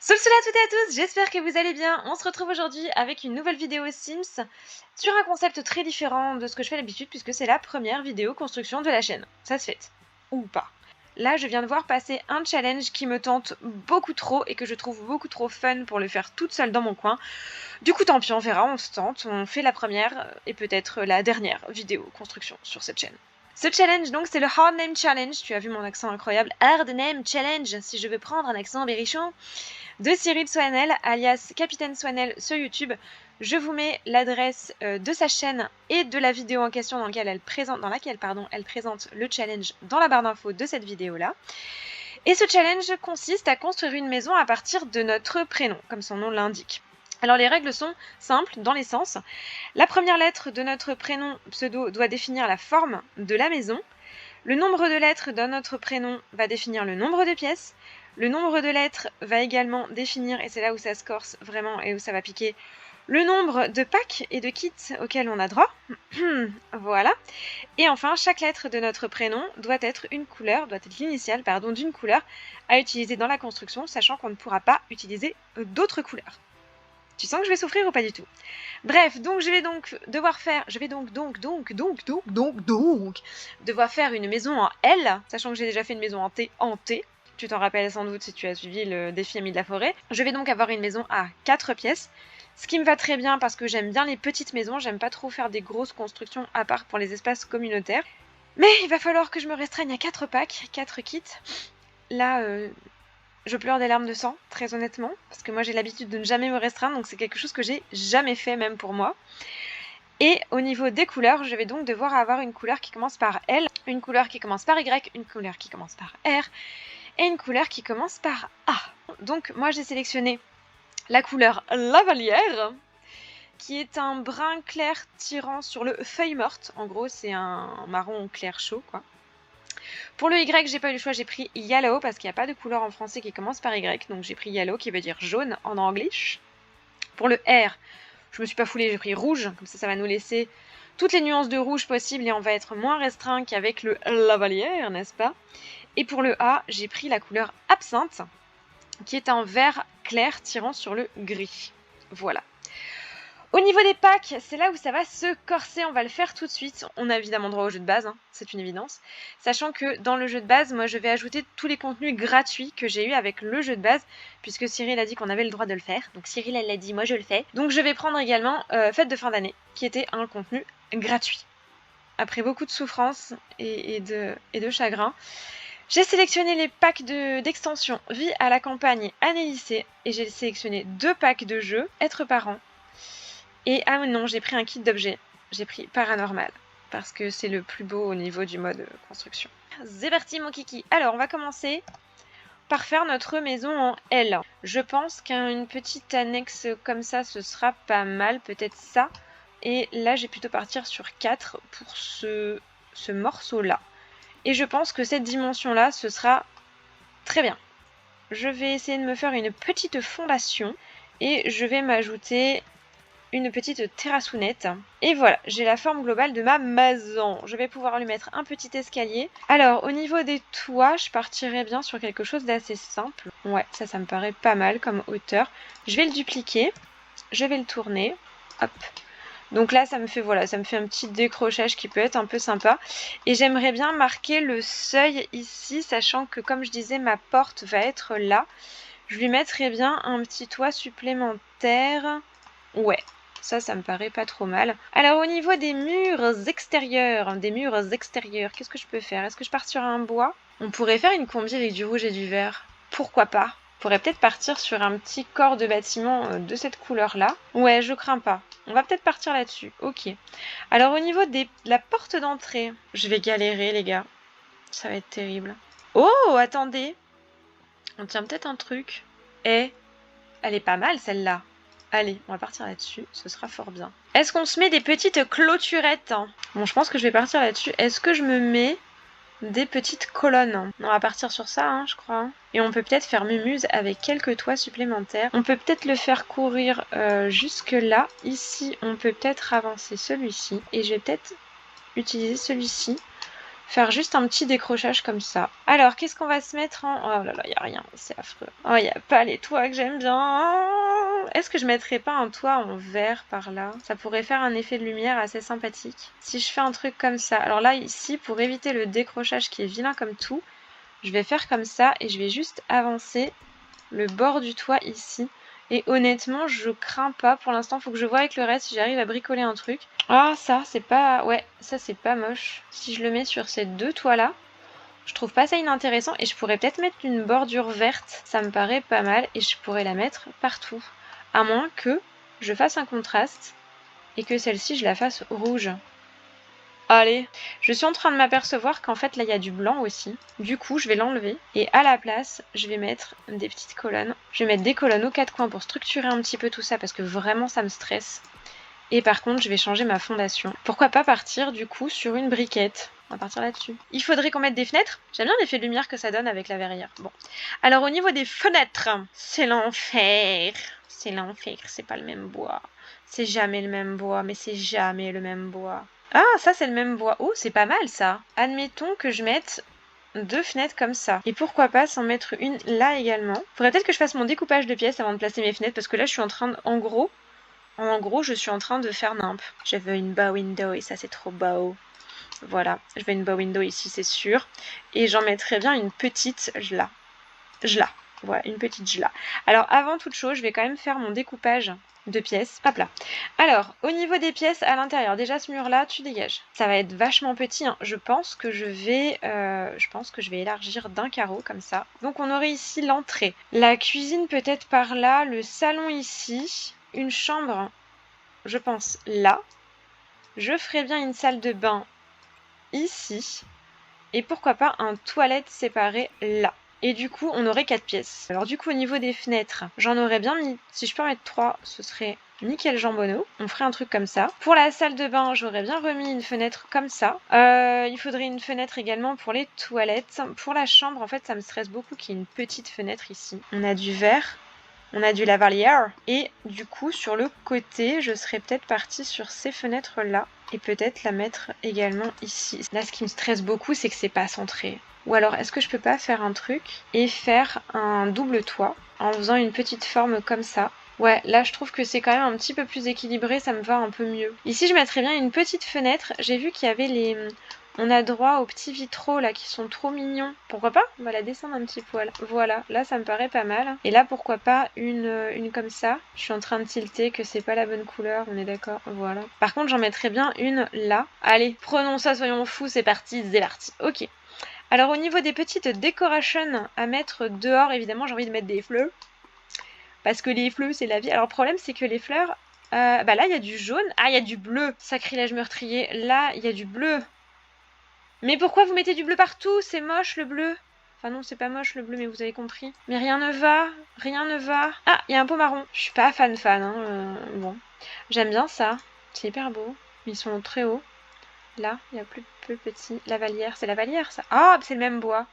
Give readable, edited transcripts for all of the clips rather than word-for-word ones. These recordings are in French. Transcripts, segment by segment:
Salut à toutes et à tous, j'espère que vous allez bien. On se retrouve aujourd'hui avec une nouvelle vidéo Sims sur un concept très différent de ce que je fais d'habitude puisque c'est la première vidéo construction de la chaîne. Ça se fait, ou pas. Là, je viens de voir passer un challenge qui me tente beaucoup trop et que je trouve beaucoup trop fun pour le faire toute seule dans mon coin. Du coup, tant pis, on verra, on se tente, on fait la première et peut-être la dernière vidéo construction sur cette chaîne. Ce challenge, donc, c'est le Hard Name Challenge. Tu as vu mon accent incroyable. Hard Name Challenge, si je veux prendre un accent berrichon, de Cyril Swanel, alias Capitaine Swanel sur YouTube. Je vous mets l'adresse de sa chaîne et de la vidéo en question dans laquelle elle présente le challenge dans la barre d'infos de cette vidéo-là. Et ce challenge consiste à construire une maison à partir de notre prénom, comme son nom l'indique. Alors les règles sont simples dans l'essence. La première lettre de notre prénom pseudo doit définir la forme de la maison. Le nombre de lettres de notre prénom va définir le nombre de pièces. Le nombre de lettres va également définir, et c'est là où ça se corse vraiment et où ça va piquer, le nombre de packs et de kits auxquels on a droit. Voilà. Et enfin, chaque lettre de notre prénom doit être l'initiale d'une couleur à utiliser dans la construction, sachant qu'on ne pourra pas utiliser d'autres couleurs. Tu sens que je vais souffrir ou pas du tout? Bref, donc je vais devoir faire une maison en L, sachant que j'ai déjà fait une maison en T. Tu t'en rappelles sans doute si tu as suivi le défi Ami de la forêt. Je vais donc avoir une maison à 4 pièces, ce qui me va très bien parce que j'aime bien les petites maisons, j'aime pas trop faire des grosses constructions à part pour les espaces communautaires. Mais il va falloir que je me restreigne à 4 packs, 4 kits. Là, je pleure des larmes de sang, très honnêtement, parce que moi j'ai l'habitude de ne jamais me restreindre, donc c'est quelque chose que j'ai jamais fait même pour moi. Et au niveau des couleurs, je vais donc devoir avoir une couleur qui commence par L, une couleur qui commence par Y, une couleur qui commence par R, et une couleur qui commence par A. Donc moi j'ai sélectionné la couleur Lavalière, qui est un brun clair tirant sur le feuille morte. En gros, c'est un marron clair chaud, quoi. Pour le Y, j'ai pas eu le choix, j'ai pris Yellow, parce qu'il n'y a pas de couleur en français qui commence par Y, donc j'ai pris Yellow, qui veut dire jaune en anglais. Pour le R, je me suis pas foulée, j'ai pris rouge, comme ça va nous laisser toutes les nuances de rouge possibles et on va être moins restreint qu'avec le Lavalière, n'est-ce pas? Et pour le A, j'ai pris la couleur absinthe, qui est un vert clair tirant sur le gris. Voilà. Au niveau des packs, c'est là où ça va se corser, on va le faire tout de suite. On a évidemment droit au jeu de base, hein, c'est une évidence. Sachant que dans le jeu de base, moi je vais ajouter tous les contenus gratuits que j'ai eu avec le jeu de base, puisque Cyril a dit qu'on avait le droit de le faire. Donc Cyril, elle l'a dit, moi je le fais. Donc je vais prendre également Fête de fin d'année, qui était un contenu gratuit. Après beaucoup de souffrance et de chagrin, j'ai sélectionné les packs d'extension Vie à la campagne, année lycée, et j'ai sélectionné 2 packs de jeux, Être parent. Et ah non, j'ai pris un kit d'objets. J'ai pris paranormal. Parce que c'est le plus beau au niveau du mode construction. C'est parti mon kiki. Alors on va commencer par faire notre maison en L. Je pense qu'une petite annexe comme ça, ce sera pas mal. Peut-être ça. Et là, je vais plutôt partir sur 4 pour ce morceau-là. Et je pense que cette dimension-là, ce sera très bien. Je vais essayer de me faire une petite fondation. Et je vais m'ajouter une petite terrassounette. Et voilà, j'ai la forme globale de ma maison. Je vais pouvoir lui mettre un petit escalier. Alors, au niveau des toits, je partirai bien sur quelque chose d'assez simple. Ouais, ça me paraît pas mal comme hauteur. Je vais le dupliquer. Je vais le tourner. Hop. Donc là, ça me fait un petit décrochage qui peut être un peu sympa. Et j'aimerais bien marquer le seuil ici, sachant que, comme je disais, ma porte va être là. Je lui mettrais bien un petit toit supplémentaire. Ouais, ça me paraît pas trop mal. Alors au niveau des murs extérieurs, qu'est-ce que je peux faire? Est-ce que je pars sur un bois? On pourrait faire une combi avec du rouge et du vert. Pourquoi pas? On pourrait peut-être partir sur un petit corps de bâtiment de cette couleur-là. Ouais, je crains pas. On va peut-être partir là-dessus. Ok. Alors au niveau de la porte d'entrée, je vais galérer les gars. Ça va être terrible. Oh, attendez. On tient peut-être un truc. Eh, elle est pas mal celle-là. Allez, on va partir là-dessus, ce sera fort bien. Est-ce qu'on se met des petites clôturettes? Bon, je pense que je vais partir là-dessus. Est-ce que je me mets des petites colonnes? On va partir sur ça, hein, je crois. Et on peut peut-être faire mumuse avec quelques toits supplémentaires. On peut peut-être le faire courir jusque là. Ici, on peut peut-être avancer celui-ci. Et je vais peut-être utiliser celui-ci faire juste un petit décrochage comme ça. Alors, qu'est-ce qu'on va se mettre en... Oh là là, il n'y a rien, c'est affreux. Oh, il n'y a pas les toits que j'aime bien. Est-ce que je mettrais pas un toit en verre par là? Ça pourrait faire un effet de lumière assez sympathique. Si je fais un truc comme ça. Alors là, ici, pour éviter le décrochage qui est vilain comme tout, je vais faire comme ça et je vais juste avancer le bord du toit ici. Et honnêtement, je crains pas. Pour l'instant, il faut que je vois avec le reste si j'arrive à bricoler un truc. Ah, ça, c'est pas... Ouais, ça, c'est pas moche. Si je le mets sur ces deux toits-là, je trouve pas ça inintéressant. Et je pourrais peut-être mettre une bordure verte. Ça me paraît pas mal. Et je pourrais la mettre partout. À moins que je fasse un contraste et que celle-ci, je la fasse rouge. Allez, je suis en train de m'apercevoir qu'en fait là il y a du blanc aussi. Du coup je vais l'enlever et à la place je vais mettre des petites colonnes. Je vais mettre des colonnes aux quatre coins pour structurer un petit peu tout ça parce que vraiment ça me stresse. Et par contre je vais changer ma fondation. Pourquoi pas partir du coup sur une briquette? On va partir là-dessus. Il faudrait qu'on mette des fenêtres. J'aime bien l'effet de lumière que ça donne avec la verrière. Bon. Alors au niveau des fenêtres, c'est l'enfer. C'est l'enfer, c'est pas le même bois. C'est jamais le même bois, mais c'est jamais le même bois. Ah, ça c'est le même bois. Oh, c'est pas mal ça. Admettons que je mette deux fenêtres comme ça. Et pourquoi pas s'en mettre une là également. Faudrait peut-être que je fasse mon découpage de pièces avant de placer mes fenêtres parce que là je suis en train de... En gros, je suis en train de faire nimp. Je veux une bow window et ça c'est trop beau. Voilà, je veux une bow window ici c'est sûr. Et j'en mettrai bien une petite là. Voilà, une petite là. Alors avant toute chose, je vais quand même faire mon découpage de pièces. Hop là. Alors, au niveau des pièces à l'intérieur, déjà ce mur-là, tu dégages. Ça va être vachement petit. Hein. Je pense que je vais élargir d'un carreau comme ça. Donc on aurait ici l'entrée. La cuisine peut-être par là, le salon ici, une chambre, je pense là. Je ferai bien une salle de bain ici. Et pourquoi pas un toilette séparé là. Et du coup, on aurait 4 pièces. Alors du coup, au niveau des fenêtres, j'en aurais bien mis... Si je peux en mettre 3, ce serait nickel jambonneau. On ferait un truc comme ça. Pour la salle de bain, j'aurais bien remis une fenêtre comme ça. Il faudrait une fenêtre également pour les toilettes. Pour la chambre, en fait, ça me stresse beaucoup qu'il y ait une petite fenêtre ici. On a du verre. On a du lavalière. Et du coup, sur le côté, je serais peut-être partie sur ces fenêtres-là. Et peut-être la mettre également ici. Là, ce qui me stresse beaucoup, c'est que c'est pas centré. Ou alors, est-ce que je peux pas faire un truc et faire un double toit en faisant une petite forme comme ça? Ouais, là, je trouve que c'est quand même un petit peu plus équilibré, ça me va un peu mieux. Ici, je mettrais bien une petite fenêtre. J'ai vu qu'il y avait les... On a droit aux petits vitraux là qui sont trop mignons. Pourquoi pas? On va la descendre un petit poil. Voilà, là ça me paraît pas mal. Et là pourquoi pas une comme ça. Je suis en train de tilter que c'est pas la bonne couleur, on est d'accord? Voilà. Par contre j'en mettrais bien une là. Allez, prenons ça, soyons fous, c'est parti, c'est parti. Ok. Alors au niveau des petites décorations à mettre dehors, évidemment j'ai envie de mettre des fleurs. Parce que les fleurs c'est la vie. Alors le problème c'est que les fleurs... bah là il y a du jaune. Ah il y a du bleu. Sacrilège meurtrier. Là il y a du bleu. Mais pourquoi vous mettez du bleu partout? C'est moche le bleu. Enfin non, c'est pas moche le bleu, mais vous avez compris. Mais rien ne va, rien ne va. Ah, il y a un pot marron. Je suis pas fan, hein. Bon, j'aime bien ça. C'est hyper beau. Ils sont très hauts. Là, il y a plus petit. La valière, c'est la valière ça. Ah, c'est le même bois.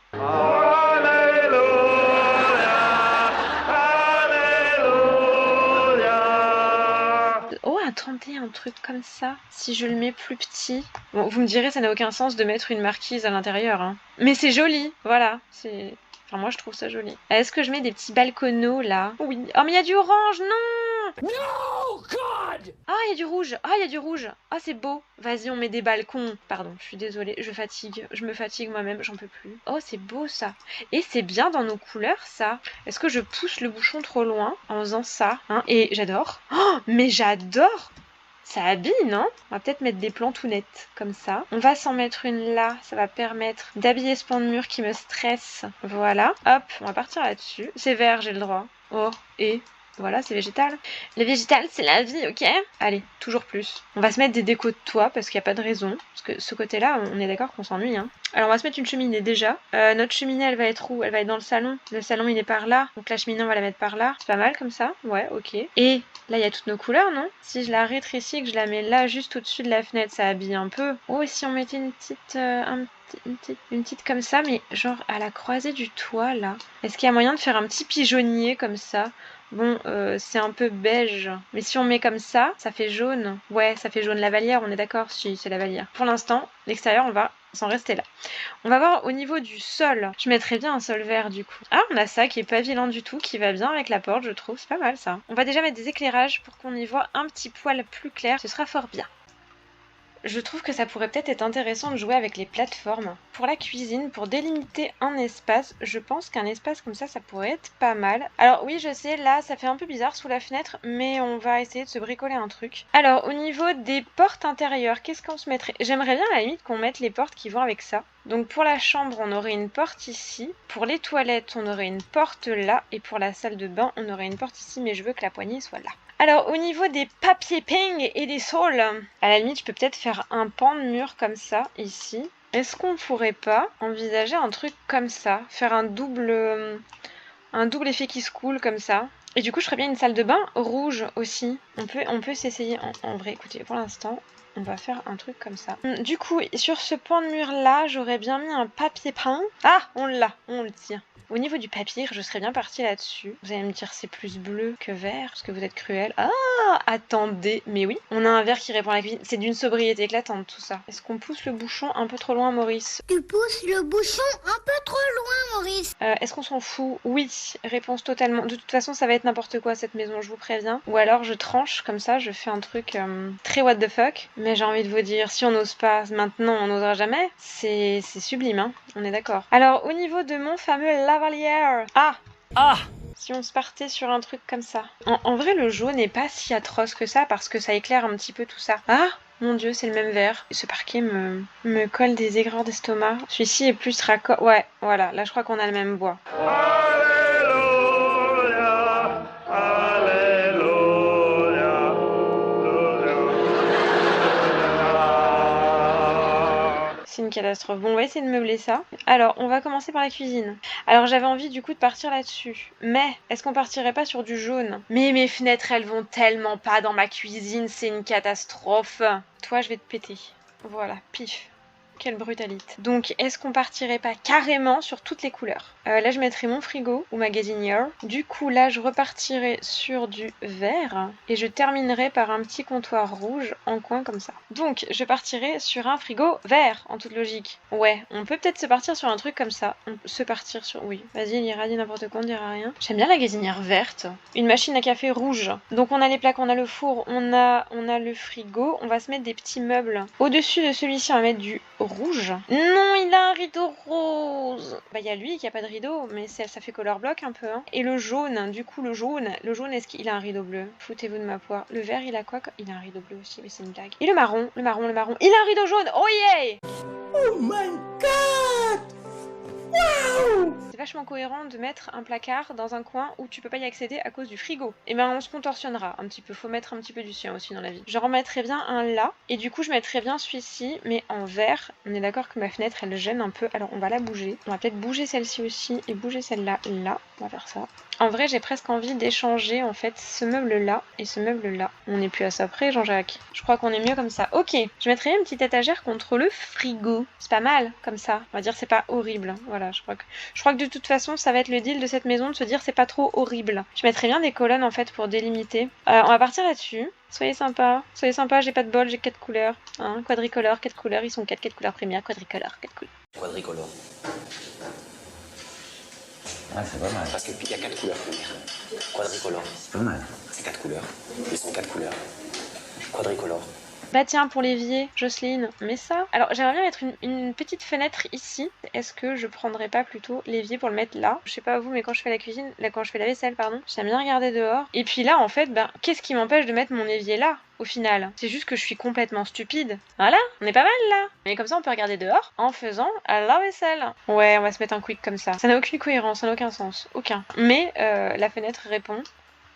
Oh, attendez, un truc comme ça. Si je le mets plus petit... Bon, vous me direz, ça n'a aucun sens de mettre une marquise à l'intérieur. Hein. Mais c'est joli, voilà. Enfin, moi, je trouve ça joli. Est-ce que je mets des petits balconneaux, là? Oui. Oh, mais il y a du orange, non! No, God! Ah, il y a du rouge. Ah, il y a du rouge. Ah, c'est beau. Vas-y, on met des balcons. Pardon, je suis désolée. Je me fatigue moi-même, j'en peux plus. Oh, c'est beau, ça. Et c'est bien dans nos couleurs, ça. Est-ce que je pousse le bouchon trop loin en faisant ça, hein? Et j'adore. Oh, mais j'adore! Ça habille, non? On va peut-être mettre des plantounettes, comme ça. On va s'en mettre une là, ça va permettre d'habiller ce pan de mur qui me stresse. Voilà. Hop, on va partir là-dessus. C'est vert, j'ai le droit. Oh, et... Voilà, c'est végétal. Le végétal, c'est la vie, ok? Allez, toujours plus. On va se mettre des décos de toit parce qu'il n'y a pas de raison. Parce que ce côté-là, on est d'accord qu'on s'ennuie. Hein. Alors, on va se mettre une cheminée déjà. Notre cheminée, elle va être où? Elle va être dans le salon. Le salon, il est par là. Donc, la cheminée, on va la mettre par là. C'est pas mal comme ça. Ouais, ok. Et là, il y a toutes nos couleurs, non? Si je la rétrécis, que je la mets là, juste au-dessus de la fenêtre, ça habille un peu. Oh, et si on mettait une petite comme ça, mais genre à la croisée du toit, là. Est-ce qu'il y a moyen de faire un petit pigeonnier comme ça? Bon, c'est un peu beige. Mais si on met comme ça fait jaune. Ouais, ça fait jaune lavalière, on est d'accord? Si, c'est lavalière. Pour l'instant, l'extérieur, on va s'en rester là. On va voir au niveau du sol. Je mettrais bien un sol vert du coup. Ah, on a ça qui est pas vilain du tout, qui va bien avec la porte, je trouve. C'est pas mal ça. On va déjà mettre des éclairages pour qu'on y voit un petit poil plus clair. Ce sera fort bien. Je trouve que ça pourrait peut-être être intéressant de jouer avec les plateformes. Pour la cuisine, pour délimiter un espace, je pense qu'un espace comme ça pourrait être pas mal. Alors oui, je sais, là, ça fait un peu bizarre sous la fenêtre, mais on va essayer de se bricoler un truc. Alors, au niveau des portes intérieures, qu'est-ce qu'on se mettrait? J'aimerais bien à la limite qu'on mette les portes qui vont avec ça. Donc pour la chambre, on aurait une porte ici. Pour les toilettes, on aurait une porte là. Et pour la salle de bain, on aurait une porte ici, mais je veux que la poignée soit là. Alors, au niveau des papiers peints et des sols, à la limite, je peux peut-être faire un pan de mur comme ça, ici. Est-ce qu'on pourrait pas envisager un truc comme ça? Faire un double effet qui se coule comme ça. Et du coup, je ferais bien une salle de bain rouge aussi. On peut s'essayer en vrai. Écoutez, pour l'instant, on va faire un truc comme ça. Du coup, sur ce pan de mur là, j'aurais bien mis un papier peint. Ah, on l'a, on le tient. Au niveau du papier, je serais bien partie là-dessus. Vous allez me dire c'est plus bleu que vert, parce que vous êtes cruel. Ah, attendez, mais oui. On a un vert qui répond à la cuisine. C'est d'une sobriété éclatante tout ça. Est-ce qu'on pousse le bouchon un peu trop loin, Maurice? Tu pousses le bouchon un peu trop loin, Maurice. Est-ce qu'on s'en fout? Oui, réponse totalement. De toute façon, ça va être n'importe quoi cette maison, je vous préviens. Ou alors je tranche comme ça, je fais un truc très what the fuck. Mais j'ai envie de vous dire, si on n'ose pas maintenant, on n'osera jamais. C'est sublime, hein. On est d'accord. Alors, au niveau de mon fameux lavalière... Ah, si on se partait sur un truc comme ça. En vrai, le jaune n'est pas si atroce que ça, parce que ça éclaire un petit peu tout ça. Ah, mon dieu, c'est le même vert. Ce parquet me colle des aigreurs d'estomac. Celui-ci est plus raccord. Ouais, voilà, là je crois qu'on a le même bois. C'est une catastrophe. Bon, on va essayer de meubler ça. Alors, on va commencer par la cuisine. Alors, j'avais envie du coup de partir là-dessus. Mais, est-ce qu'on partirait pas sur du jaune? Mais mes fenêtres, elles vont tellement pas dans ma cuisine, c'est une catastrophe. Toi, je vais te péter. Voilà, pif. Quelle brutalité. Donc, est-ce qu'on partirait pas carrément sur toutes les couleurs? Là, je mettrais mon frigo ou ma gazinière. Du coup, là, je repartirais sur du vert. Et je terminerai par un petit comptoir rouge en coin comme ça. Donc, je partirai sur un frigo vert, en toute logique. Ouais, on peut peut-être se partir sur un truc comme ça. On peut se partir sur... Oui, vas-y, Lyra, dis n'importe quoi, on dira rien. J'aime bien la gazinière verte. Une machine à café rouge. Donc, on a les plaques, on a le four, on a le frigo. On va se mettre des petits meubles. Au-dessus de celui-ci, on va mettre du rouge. Non, il a un rideau rose. Bah, il y a lui qui a pas de rideau, mais ça fait color block un peu. Hein. Et le jaune, du coup, le jaune, est-ce qu'il a un rideau bleu? Foutez-vous de ma poire. Le vert, il a quoi? Il a un rideau bleu aussi, mais c'est une blague. Et le marron. Il a un rideau jaune. Oh yeah! Oh my god! Wow! C'est vachement cohérent de mettre un placard dans un coin où tu peux pas y accéder à cause du frigo. Et ben on se contorsionnera un petit peu, faut mettre un petit peu du sien aussi dans la vie. Je remettrai bien un là, et du coup je mettrai bien celui-ci, mais en vert. On est d'accord que ma fenêtre elle gêne un peu, alors on va la bouger. On va peut-être bouger celle-ci aussi, et bouger celle-là, là. On va faire ça. En vrai j'ai presque envie d'échanger en fait ce meuble-là et ce meuble-là. On n'est plus à ça près Jean-Jacques. Je crois qu'on est mieux comme ça. Ok, je mettrai une petite étagère contre le frigo. C'est pas mal comme ça. On va dire c'est pas horrible. Voilà, je crois que de toute façon ça va être le deal de cette maison de se dire c'est pas trop horrible. Je mettrai bien des colonnes en fait pour délimiter. On va partir là-dessus. Soyez sympa, j'ai pas de bol, j'ai 4 couleurs. Hein, quadricolore, 4 couleurs, ils sont 4 couleurs premières, quadricolore, 4 couleurs. Quadricolore. Ouais, c'est pas mal. Parce qu'il y a 4 couleurs premières. Quadricolore. C'est pas mal. C'est 4 couleurs. Ils sont 4 couleurs. Quadricolore. Bah tiens, pour l'évier, Jocelyne, mets ça. Alors j'aimerais bien mettre une petite fenêtre ici. Est-ce que je prendrais pas plutôt l'évier pour le mettre là? Je sais pas vous, mais quand je fais la cuisine, là, quand je fais la vaisselle, pardon, j'aime bien regarder dehors. Et puis là, en fait, bah, qu'est-ce qui m'empêche de mettre mon évier là? Au final, c'est juste que je suis complètement stupide. Voilà, on est pas mal là. Mais comme ça, on peut regarder dehors en faisant la vaisselle. Ouais, on va se mettre un quick comme ça. Ça n'a aucune cohérence, ça n'a aucun sens. Aucun. Mais la fenêtre répond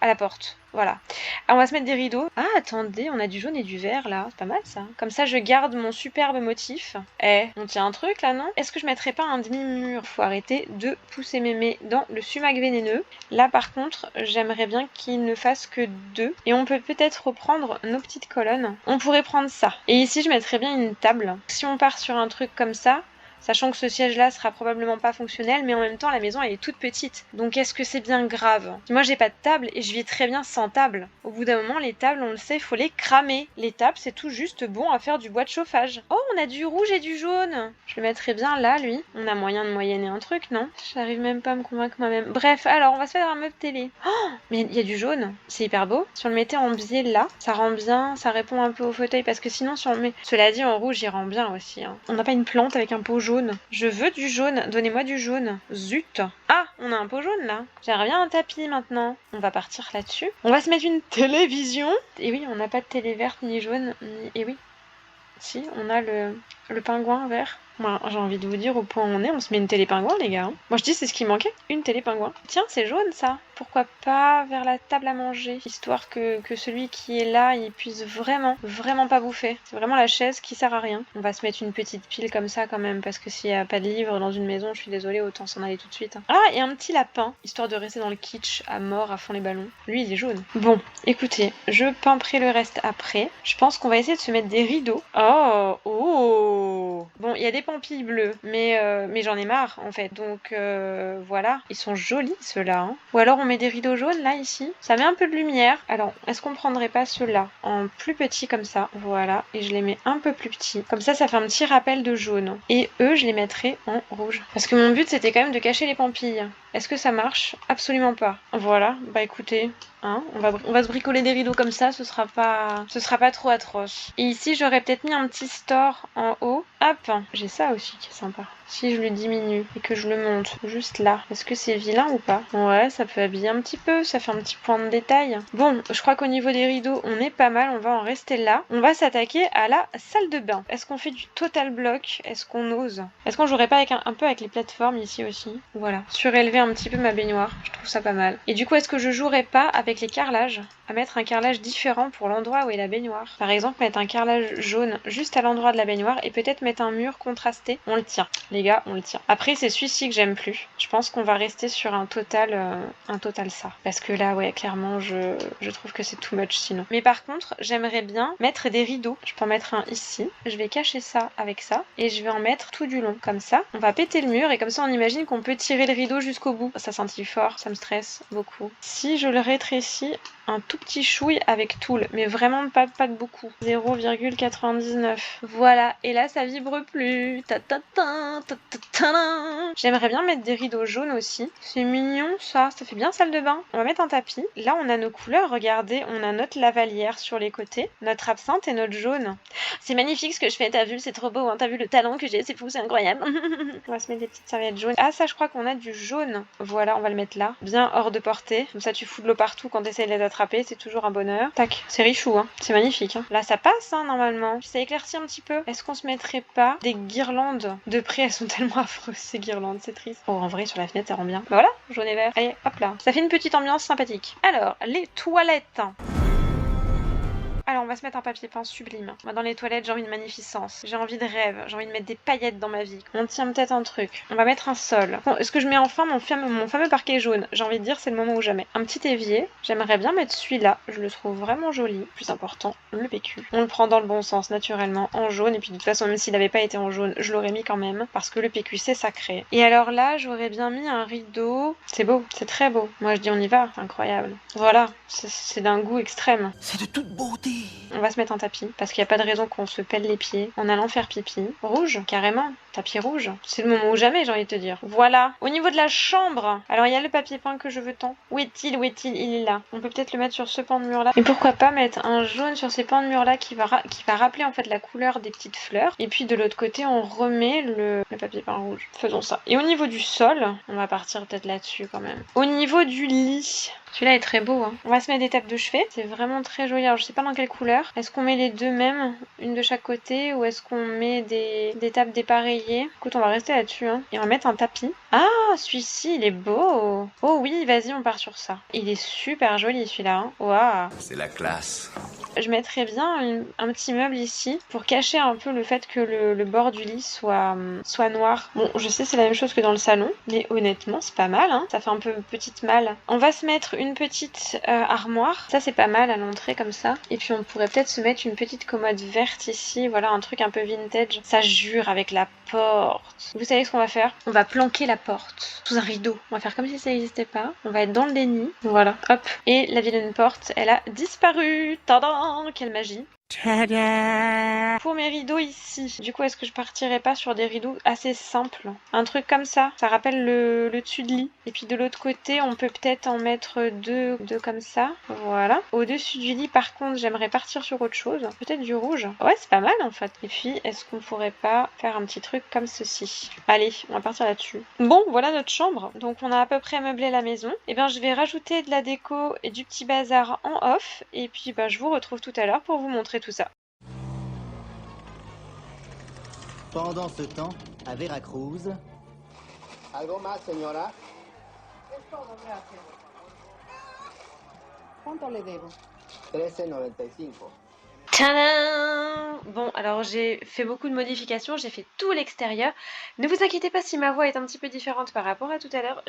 à la porte. Voilà. Alors, on va se mettre des rideaux. Ah, attendez, on a du jaune et du vert là. C'est pas mal ça. Comme ça, je garde mon superbe motif. On tient un truc là, non? Est-ce que je mettrais pas un demi-mur? Faut arrêter de pousser mémé dans le sumac vénéneux. Là, par contre, j'aimerais bien qu'il ne fasse que 2. Et on peut peut-être reprendre nos petites colonnes. On pourrait prendre ça. Et ici, je mettrais bien une table. Si on part sur un truc comme ça, sachant que ce siège-là sera probablement pas fonctionnel, mais en même temps, la maison, elle est toute petite. Donc, est-ce que c'est bien grave? Moi, j'ai pas de table et je vis très bien sans table. Au bout d'un moment, les tables, on le sait, il faut les cramer. Les tables, c'est tout juste bon à faire du bois de chauffage. Oh, on a du rouge et du jaune. Je le mettrais bien là, lui. On a moyen de moyenner un truc, non? J'arrive même pas à me convaincre moi-même. Bref, alors on va se faire un meuble télé. Oh, mais il y a du jaune. C'est hyper beau. Si on le mettait en biais là, ça rend bien, ça répond un peu au fauteuil parce que sinon si on le met... Cela dit, en rouge, il rend bien aussi. Hein. On n'a pas une plante avec un pot jaune. Je veux du jaune. Donnez-moi du jaune. Zut. Ah, on a un pot jaune là. J'aimerais bien un tapis maintenant. On va partir là-dessus. On va se mettre une télévision. Et oui, on n'a pas de télé verte ni jaune. Ni... Et oui. Si, on a le pingouin vert. Moi, j'ai envie de vous dire au point où on se met une télé pingouin, les gars. Hein. Moi, je dis c'est ce qui manquait, une télé pingouin. Tiens, c'est jaune ça. Pourquoi pas vers la table à manger, histoire que celui qui est là, il puisse vraiment pas bouffer. C'est vraiment la chaise qui sert à rien. On va se mettre une petite pile comme ça quand même, parce que s'il n'y a pas de livre dans une maison, je suis désolée, autant s'en aller tout de suite. Hein. Ah, et un petit lapin, histoire de rester dans le kitsch à mort à fond les ballons. Lui, il est jaune. Bon, écoutez, je pimperai le reste après. Je pense qu'on va essayer de se mettre des rideaux. Oh. Bon, il y a des pampilles bleues, mais j'en ai marre en fait. Donc voilà, ils sont jolis ceux-là. Hein. Ou alors on met des rideaux jaunes là ici. Ça met un peu de lumière. Alors, est-ce qu'on prendrait pas ceux-là en plus petit comme ça? Voilà, et je les mets un peu plus petits. Comme ça fait un petit rappel de jaune. Et eux, je les mettrai en rouge. Parce que mon but c'était quand même de cacher les pampilles. Est-ce que ça marche? Absolument pas. Voilà, bah écoutez, hein, on va se bricoler des rideaux comme ça, ce sera pas trop atroce. Et ici, j'aurais peut-être mis un petit store en haut. Hop, j'ai ça aussi qui est sympa. Si je le diminue et que je le monte juste là, est-ce que c'est vilain ou pas? Ouais, ça peut habiller un petit peu, ça fait un petit point de détail. Bon, je crois qu'au niveau des rideaux, on est pas mal, on va en rester là. On va s'attaquer à la salle de bain. Est-ce qu'on fait du total bloc? Est-ce qu'on ose? Est-ce qu'on jouerait pas avec un peu avec les plateformes ici aussi? Voilà, surélever un petit peu ma baignoire, je trouve ça pas mal. Et du coup, est-ce que je jouerais pas avec les carrelages? À mettre un carrelage différent pour l'endroit où est la baignoire. Par exemple, mettre un carrelage jaune juste à l'endroit de la baignoire et peut-être mettre un mur contrasté. On le tient. Les gars, on le tient. Après, c'est celui-ci que j'aime plus. Je pense qu'on va rester sur un total ça. Parce que là, ouais, clairement, je trouve que c'est too much sinon. Mais par contre, j'aimerais bien mettre des rideaux. Je peux en mettre un ici. Je vais cacher ça avec ça. Et je vais en mettre tout du long. Comme ça, on va péter le mur et comme ça, on imagine qu'on peut tirer le rideau jusqu'au bout. Ça scintille fort, ça me stresse beaucoup. Si je le rétrécis un tout petit chouille avec tool, mais vraiment pas de beaucoup. 0,99. Voilà, et là ça vibre plus. J'aimerais bien mettre des rideaux jaunes aussi. C'est mignon ça fait bien salle de bain. On va mettre un tapis. Là on a nos couleurs, regardez, on a notre lavalière sur les côtés, notre absinthe et notre jaune. C'est magnifique ce que je fais, t'as vu, c'est trop beau, hein. T'as vu le talent que j'ai, c'est fou, c'est incroyable. On va se mettre des petites serviettes jaunes. Ah ça je crois qu'on a du jaune. Voilà, on va le mettre là, bien hors de portée. Comme ça tu fous de l'eau partout quand t'essayes de les attraper, c'est toujours un bonheur. Tac, c'est richou, hein. C'est magnifique. Hein. Là ça passe, hein, normalement. Ça éclaircit un petit peu. Est-ce qu'on se mettrait pas des guirlandes? De près, elles sont tellement affreuses ces guirlandes, c'est triste. Oh, en vrai, sur la fenêtre, ça rend bien. Bah voilà, jaune et vert. Allez, hop là. Ça fait une petite ambiance sympathique. Alors, les toilettes. Alors on va se mettre un papier peint sublime. Moi dans les toilettes j'ai envie de magnificence, j'ai envie de rêve, j'ai envie de mettre des paillettes dans ma vie. On tient peut-être un truc. On va mettre un sol. Bon, est-ce que je mets enfin mon fameux parquet jaune? J'ai envie de dire c'est le moment ou jamais. Un petit évier. J'aimerais bien mettre celui-là. Je le trouve vraiment joli. Plus important, le PQ. On le prend dans le bon sens naturellement en jaune et puis de toute façon même s'il n'avait pas été en jaune, je l'aurais mis quand même parce que le PQ c'est sacré. Et alors là j'aurais bien mis un rideau. C'est beau, c'est très beau. Moi je dis on y va, c'est incroyable. Voilà, c'est d'un goût extrême. C'est de toute beauté. On va se mettre un tapis, parce qu'il n'y a pas de raison qu'on se pèle les pieds en allant faire pipi. Rouge, carrément. Tapis rouge. C'est le moment ou jamais, j'ai envie de te dire. Voilà. Au niveau de la chambre, alors il y a le papier peint que je veux tant. Où est-il? Il est là. On peut peut-être le mettre sur ce pan de mur là. Et pourquoi pas mettre un jaune sur ces pans de mur là qui va rappeler en fait la couleur des petites fleurs. Et puis de l'autre côté, on remet le papier peint rouge. Faisons ça. Et au niveau du sol, on va partir peut-être là-dessus quand même. Au niveau du lit... Celui-là est très beau, hein. On va se mettre des tapes de chevet. C'est vraiment très joli. Alors, je sais pas dans quelle couleur. Est-ce qu'on met les deux mêmes, une de chaque côté, ou est-ce qu'on met des tapes dépareillées? Écoute, on va rester là-dessus, hein. Et on va mettre un tapis. Ah, celui-ci, il est beau. Oh oui, vas-y, on part sur ça. Il est super joli, celui-là, hein. Waouh. C'est la classe. Je mettrais bien un petit meuble ici pour cacher un peu le fait que le bord du lit soit noir. Bon, je sais c'est la même chose que dans le salon, mais honnêtement c'est pas mal, hein. Ça fait un peu petite malle. On va se mettre une petite armoire. Ça c'est pas mal à l'entrée comme ça. Et puis on pourrait peut-être se mettre une petite commode verte ici. Voilà, un truc un peu vintage. Ça jure avec la porte. Vous savez ce qu'on va faire? On va planquer la porte sous un rideau. On va faire comme si ça n'existait pas. On va être dans le déni. Voilà, hop. Et la vilaine porte, elle a disparu. Tadam! Quelle magie! Tada! Pour mes rideaux ici, du coup, est-ce que je partirais pas sur des rideaux assez simples? Un truc comme ça rappelle le dessus de lit. Et puis de l'autre côté, on peut peut-être en mettre deux comme ça. Voilà. Au-dessus du lit, par contre, j'aimerais partir sur autre chose. Peut-être du rouge. Ouais, c'est pas mal en fait. Et puis, est-ce qu'on pourrait pas faire un petit truc comme ceci? Allez, on va partir là-dessus. Bon, voilà notre chambre. Donc, on a à peu près meublé la maison. Et bien, je vais rajouter de la déco et du petit bazar en off. Et puis, je vous retrouve tout à l'heure pour vous montrer tout ça. Pendant ce temps, à Veracruz, ¿Algo más, señora? ¿Cuánto le debo? 13.95. Tadam! Bon, alors j'ai fait beaucoup de modifications, j'ai fait tout l'extérieur. Ne vous inquiétez pas si ma voix est un petit peu différente par rapport à tout à l'heure.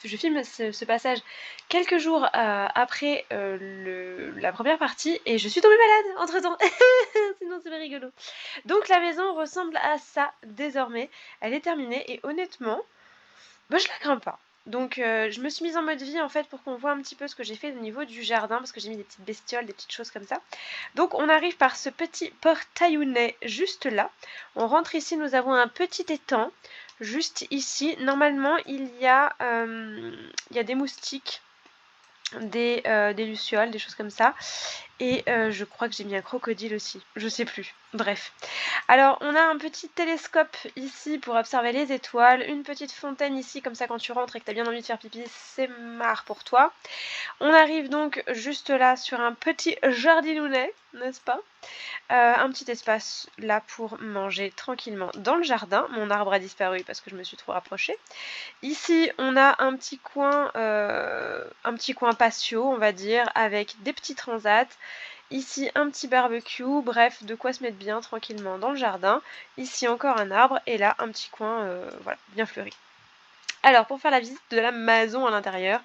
Je filme ce passage quelques jours après la première partie et je suis tombée malade entre temps. Sinon c'est rigolo. Donc la maison ressemble à ça désormais. Elle est terminée et honnêtement, je la crains pas. Donc je me suis mise en mode vie en fait pour qu'on voit un petit peu ce que j'ai fait au niveau du jardin parce que j'ai mis des petites bestioles, des petites choses comme ça. Donc on arrive par ce petit portaillonnet juste là. On rentre ici, nous avons un petit étang juste ici. Normalement il y a des moustiques, des lucioles, des choses comme ça. Et je crois que j'ai mis un crocodile aussi, je sais plus. Bref. Alors on a un petit télescope ici pour observer les étoiles, une petite fontaine ici, comme ça quand tu rentres et que tu as bien envie de faire pipi, c'est marre pour toi. On arrive donc juste là sur un petit jardinounet, n'est-ce pas? Un petit espace là pour manger tranquillement dans le jardin. Mon arbre a disparu parce que je me suis trop rapprochée. Ici on a un petit coin patio on va dire, avec des petits transats. Ici un petit barbecue, bref, de quoi se mettre bien tranquillement dans le jardin. Ici encore un arbre et là un petit coin voilà, bien fleuri. Alors pour faire la visite de la maison à l'intérieur,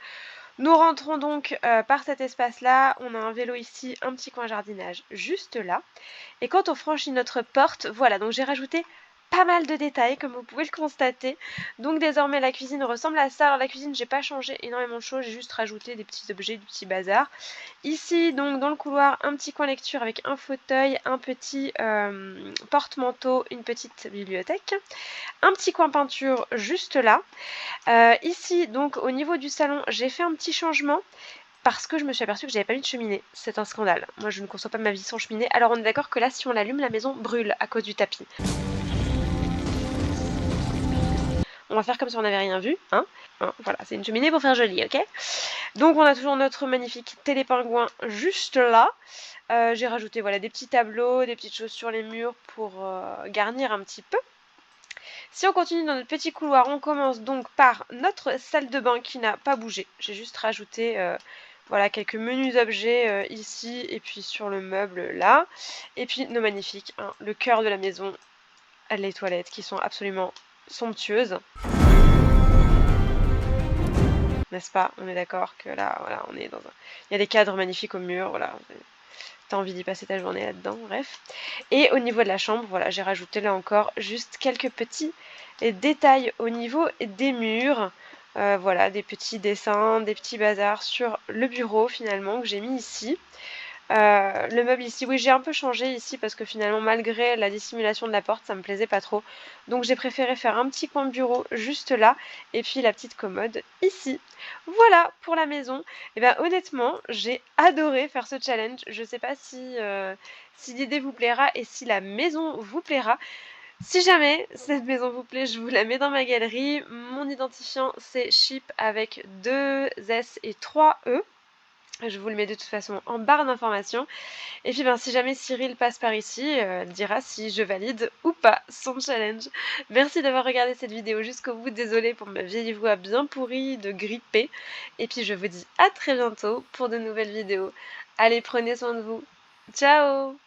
nous rentrons donc par cet espace-là. On a un vélo ici, un petit coin jardinage juste là. Et quand on franchit notre porte, voilà, donc j'ai rajouté pas mal de détails comme vous pouvez le constater. Donc désormais la cuisine ressemble à ça. Alors la cuisine, j'ai pas changé énormément de choses, j'ai juste rajouté des petits objets, du petit bazar. Ici donc dans le couloir, un petit coin lecture avec un fauteuil, un petit porte-manteau, une petite bibliothèque. Un petit coin peinture juste là. Ici donc au niveau du salon, j'ai fait un petit changement. Parce que je me suis aperçue que j'avais pas mis de cheminée. C'est un scandale. Moi je ne conçois pas ma vie sans cheminée. Alors on est d'accord que là si on l'allume, la maison brûle à cause du tapis. On va faire comme si on n'avait rien vu, hein. Voilà, c'est une cheminée pour faire joli, ok? Donc on a toujours notre magnifique télépingouin juste là. J'ai rajouté voilà, des petits tableaux, des petites choses sur les murs pour garnir un petit peu. Si on continue dans notre petit couloir, on commence donc par notre salle de bain qui n'a pas bougé. J'ai juste rajouté voilà, quelques menus objets ici et puis sur le meuble là. Et puis nos magnifiques, hein, le cœur de la maison, les toilettes qui sont absolument somptueuses. N'est-ce pas? On est d'accord que là, voilà, on est dans un... Il y a des cadres magnifiques au mur, voilà. T'as envie d'y passer ta journée là-dedans, bref. Et au niveau de la chambre, voilà, j'ai rajouté là encore juste quelques petits détails au niveau des murs. Voilà, des petits dessins, des petits bazars sur le bureau finalement que j'ai mis ici. Le meuble ici, oui j'ai un peu changé ici parce que finalement malgré la dissimulation de la porte ça me plaisait pas trop. Donc j'ai préféré faire un petit coin bureau juste là et puis la petite commode ici. Voilà pour la maison. Et bien honnêtement j'ai adoré faire ce challenge. Je sais pas si l'idée vous plaira et si la maison vous plaira. Si jamais cette maison vous plaît, je vous la mets dans ma galerie. Mon identifiant c'est Chip avec 2 S et 3 E. Je vous le mets de toute façon en barre d'informations. Et puis si jamais Cyril passe par ici, elle dira si je valide ou pas son challenge. Merci d'avoir regardé cette vidéo jusqu'au bout. Désolée pour ma vieille voix bien pourrie de gripper. Et puis je vous dis à très bientôt pour de nouvelles vidéos. Allez, prenez soin de vous. Ciao!